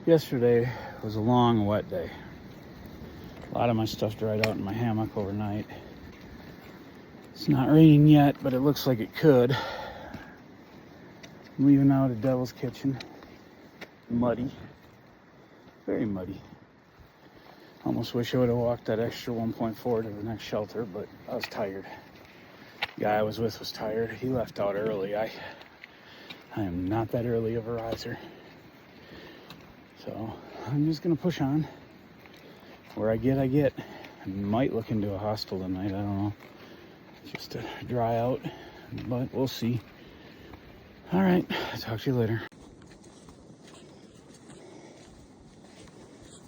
Yesterday was a long, wet day. A lot of my stuff dried out in my hammock overnight. It's not raining yet, but it looks like it could. I'm leaving out at Devil's Kitchen. Muddy. Very muddy. Almost wish I would have walked that extra 1.4 to the next shelter, but I was tired. The guy I was with was tired. He left out early. I am not that early of a riser. So I'm just gonna push on. Where I get, I get. I might look into a hostel tonight, I don't know. Just to dry out, but we'll see. All right, talk to you later.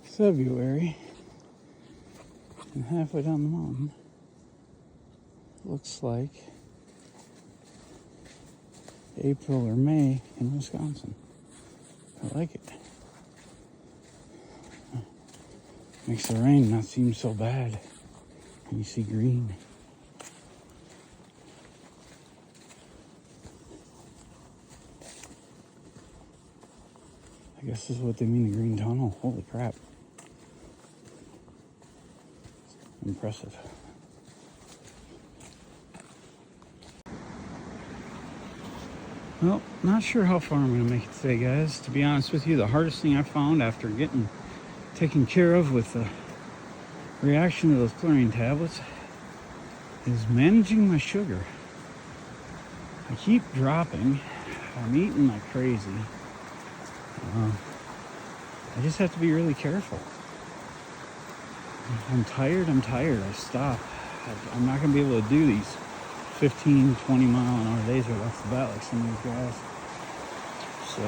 February, and halfway down the mountain, looks like April or May in Wisconsin. I like it. Makes the rain not seem so bad when you see green. I guess this is what they mean, a green tunnel. Holy crap. Impressive. Well, not sure how far I'm going to make it today, guys. To be honest with you, the hardest thing I found after getting taken care of with the reaction to those chlorine tablets is managing my sugar. I keep dropping. I'm eating like crazy. I just have to be really careful. If I'm tired, I stop. I'm not going to be able to do these 15, 20 mile an hour days right off the bat like some of these guys. So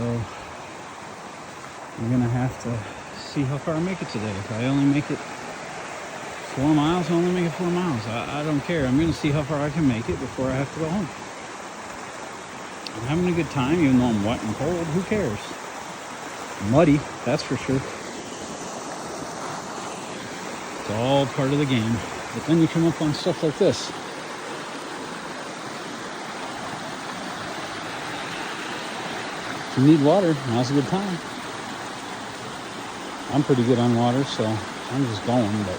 I'm going to have to see how far I make it today. If I only make it 4 miles, I only make it 4 miles. I don't care. I'm going to see how far I can make it before I have to go home. I'm having a good time, even though I'm wet and cold. Who cares? Muddy, that's for sure. It's all part of the game. But then you come up on stuff like this. If you need water, now's a good time. I'm pretty good on water, so I'm just going, but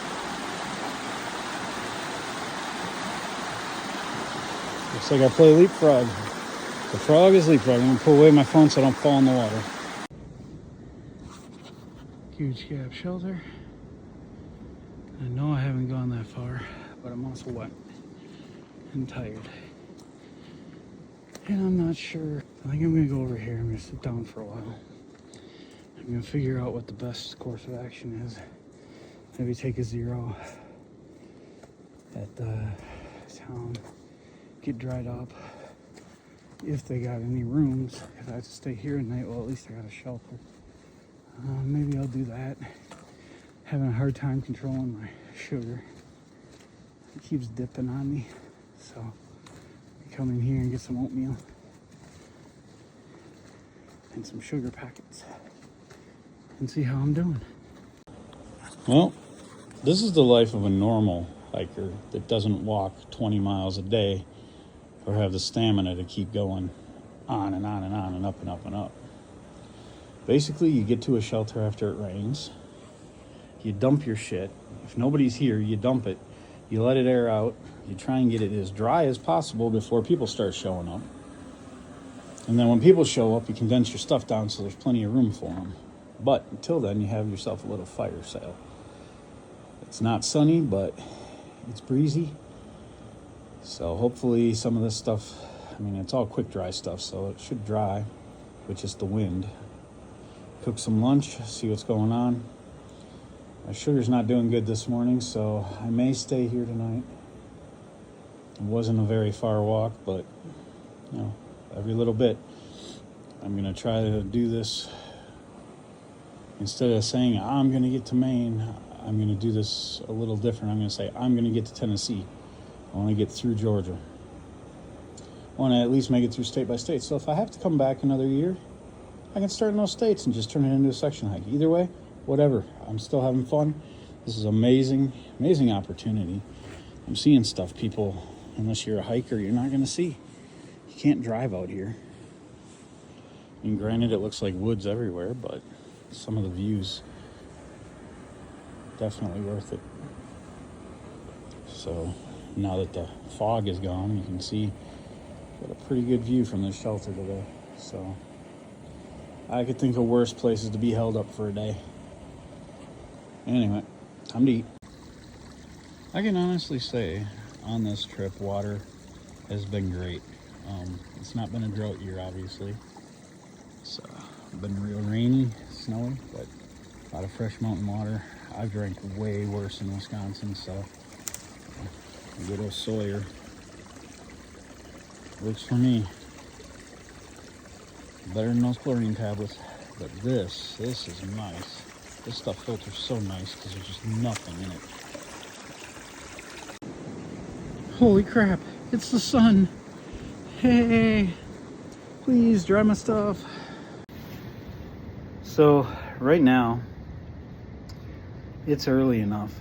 looks like I play leapfrog. The frog is leapfrog. I'm gonna pull away my phone so I don't fall in the water. Gooch Gap shelter. I know I haven't gone that far, but I'm also wet and tired. And I'm not sure. I think I'm gonna go over here. I'm gonna sit down for a while. I'm gonna figure out what the best course of action is. Maybe take a zero at the town, get dried up. If they got any rooms, if I have to stay here at night, well, at least I got a shelter. Maybe I'll do that. Having a hard time controlling my sugar. It keeps dipping on me, so I come in here and get some oatmeal and some sugar packets and see how I'm doing. Well, this is the life of a normal hiker that doesn't walk 20 miles a day or have the stamina to keep going on and on and on and up and up and up. Basically, you get to a shelter after it rains. You dump your shit. If nobody's here, you dump it. You let it air out. You try and get it as dry as possible before people start showing up. And then when people show up, you condense your stuff down so there's plenty of room for them. But until then, you have yourself a little fire sale. It's not sunny, but it's breezy. So hopefully some of this stuff, I mean, it's all quick dry stuff, so it should dry with just the wind. Cook some lunch, see what's going on. My sugar's not doing good this morning, so I may stay here tonight. It wasn't a very far walk, but, you know, every little bit. I'm going to try to do this. Instead of saying, I'm going to get to Maine, I'm going to do this a little different. I'm going to say, I'm going to get to Tennessee. I want to get through Georgia. I want to at least make it through state by state. So if I have to come back another year, I can start in those states and just turn it into a section hike. Either way, whatever. I'm still having fun. This is amazing, amazing opportunity. I'm seeing stuff people, unless you're a hiker, you're not going to see. You can't drive out here. And granted, it looks like woods everywhere, but some of the views. Definitely worth it. So now that the fog is gone, you can see got a pretty good view from this shelter today. So I could think of worse places to be held up for a day. Anyway, time to eat. I can honestly say on this trip, water has been great. It's not been a drought year, obviously. It's been real rainy, snowy, but a lot of fresh mountain water. I've drank way worse in Wisconsin, so good old Sawyer works for me. Better than those chlorine tablets. But this is nice. This stuff filters so nice because there's just nothing in it. Holy crap, it's the sun. Hey, please dry my stuff. So right now, it's early enough.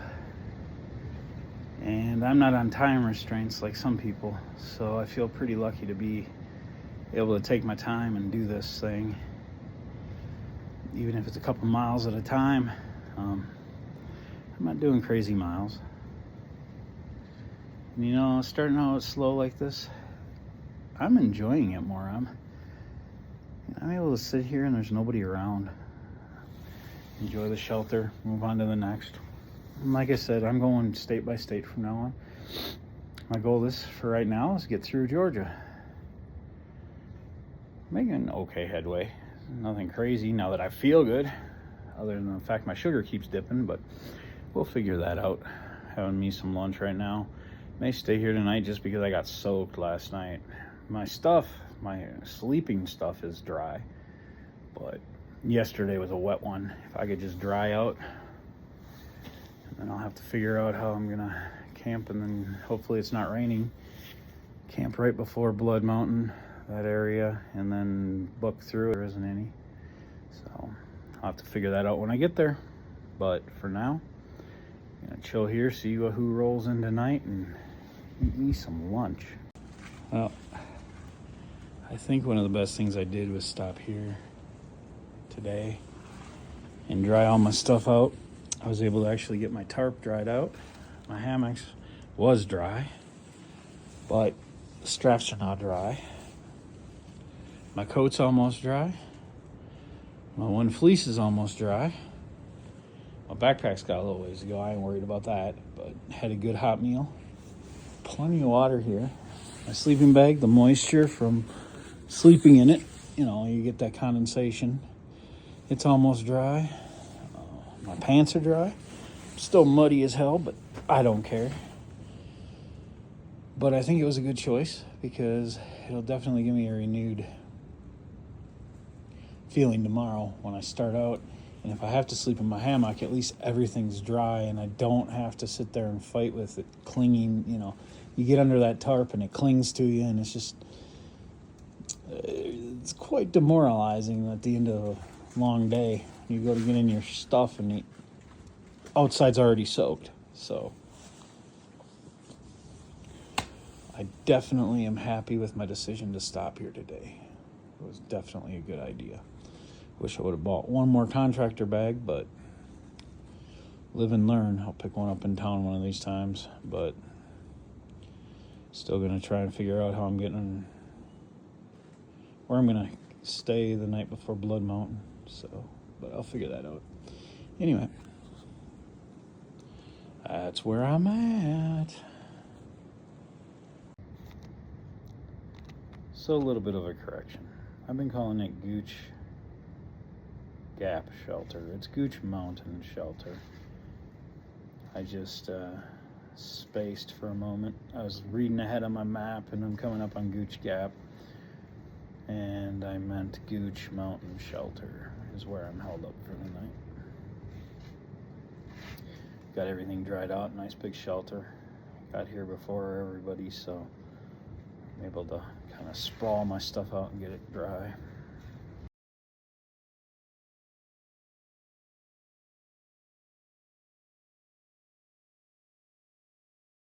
And I'm not on time restraints like some people. So I feel pretty lucky to be able to take my time and do this thing. Even if it's a couple miles at a time. I'm not doing crazy miles. And you know, starting out slow like this, I'm enjoying it more. I'm able to sit here and there's nobody around. Enjoy the shelter, move on to the next. And like I said, I'm going state by state from now on. My goal for right now is to get through Georgia. Making okay headway. Nothing crazy now that I feel good, other than the fact my sugar keeps dipping, but we'll figure that out. Having me some lunch right now. May stay here tonight just because I got soaked last night. My sleeping stuff is dry, but yesterday was a wet one. If I could just dry out, and then I'll have to figure out how I'm gonna camp, and then hopefully it's not raining. Camp right before Blood Mountain, that area, and then book through. There isn't any, so I'll have to figure that out when I get there. But for now, I'm gonna chill here, see who rolls in tonight, and eat me some lunch. Well, I think one of the best things I did was stop here today and dry all my stuff out. I was able to actually get my tarp dried out. My hammocks was dry, but the straps are not dry. My coat's almost dry. My one fleece is almost dry. My backpack's got a little ways to go. I ain't worried about that, but had a good hot meal. Plenty of water here. My sleeping bag, the moisture from sleeping in it, you know, you get that condensation. It's almost dry. My pants are dry. Still muddy as hell, but I don't care. But I think it was a good choice because it'll definitely give me a renewed feeling tomorrow when I start out. And if I have to sleep in my hammock, at least everything's dry and I don't have to sit there and fight with it clinging. You know, you get under that tarp and it clings to you, and it's just, it's quite demoralizing at the end of a long day. You go to get in your stuff and the outside's already soaked. So I definitely am happy with my decision to stop here today. It was definitely a good idea. Wish I would have bought one more contractor bag, but live and learn. I'll pick one up in town one of these times, but still gonna try and figure out how I'm getting, where I'm gonna stay the night before Blood Mountain. So, but I'll figure that out. Anyway, that's where I'm at. So a little bit of a correction. I've been calling it Gooch Gap Shelter. It's Gooch Mountain Shelter. I just spaced for a moment. I was reading ahead on my map and I'm coming up on Gooch Gap. And I meant Gooch Mountain Shelter is where I'm held up for the night. Got everything dried out, nice big shelter. Got here before everybody, so I'm able to kind of sprawl my stuff out and get it dry.